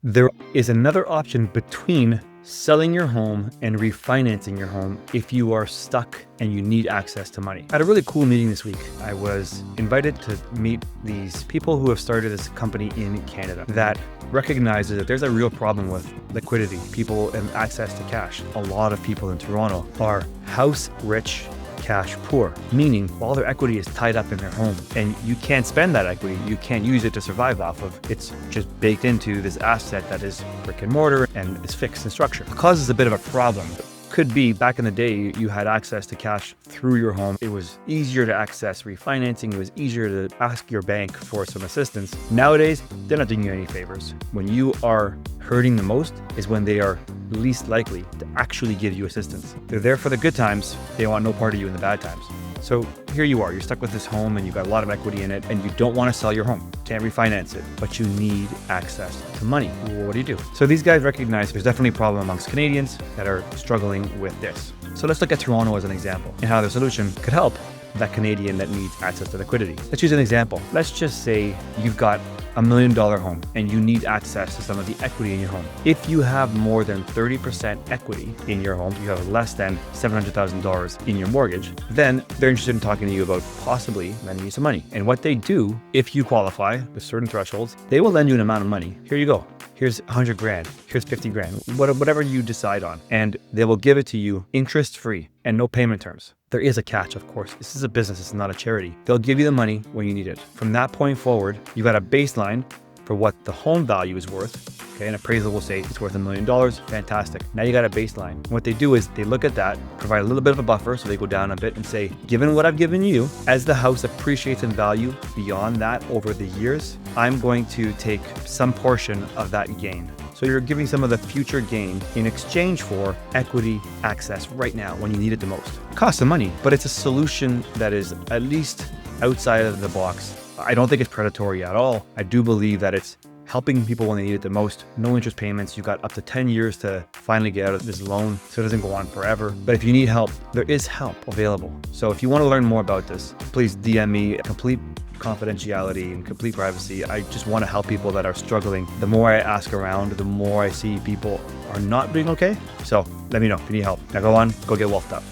There is another option between selling your home and refinancing your home if you are stuck and you need access to money. I had a really cool meeting this week. I was invited to meet these people who have started this company in Canada that recognizes that there's a real problem with liquidity, people and access to cash. A lot of people in Toronto are house rich, cash poor, meaning all their equity is tied up in their home and you can't spend that equity. You can't use it to survive off of. It's just baked into this asset that is brick and mortar and is fixed in structure. It causes a bit of a problem. Could be back in the day, you had access to cash through your home. It was easier to access refinancing. It was easier to ask your bank for some assistance. Nowadays, they're not doing you any favors. When you are hurting the most is when they are least likely to actually give you assistance. They're there for the good times. They want no part of you in the bad times. So here you are, you're stuck with this home and you've got a lot of equity in it and you don't want to sell your home, can't refinance it, but you need access to money. What do you do? So these guys recognize there's definitely a problem amongst Canadians that are struggling with this. So let's look at Toronto as an example and how the solution could help that Canadian that needs access to liquidity. Let's use an example. Let's just say you've got $1 million home and you need access to some of the equity in your home. If you have more than 30% equity in your home, you have less than $700,000 in your mortgage, then they're interested in talking to you about possibly lending you some money. And what they do, if you qualify with certain thresholds, they will lend you an amount of money. Here you go. Here's 100 grand, here's 50 grand, whatever you decide on. And they will give it to you interest free and no payment terms. There is a catch, of course. This is a business, it's not a charity. They'll give you the money when you need it. From that point forward, you got a baseline for what the home value is worth. Okay, an appraisal will say it's worth $1 million, fantastic. Now you got a baseline. And what they do is they look at that, provide a little bit of a buffer, so they go down a bit and say, given what I've given you, as the house appreciates in value beyond that over the years, I'm going to take some portion of that gain. So you're giving some of the future gain in exchange for equity access right now when you need it the most. It costs some money, but it's a solution that is at least outside of the box. I don't think it's predatory at all. I do believe that it's helping people when they need it the most. No interest payments. You've got up to 10 years to finally get out of this loan, so it doesn't go on forever. But if you need help, there is help available. So if you want to learn more about this, please DM me. Complete confidentiality and complete privacy. I just want to help people that are struggling. The more I ask around, the more I see people are not doing okay. So let me know if you need help. Now go on, go get wealthed up.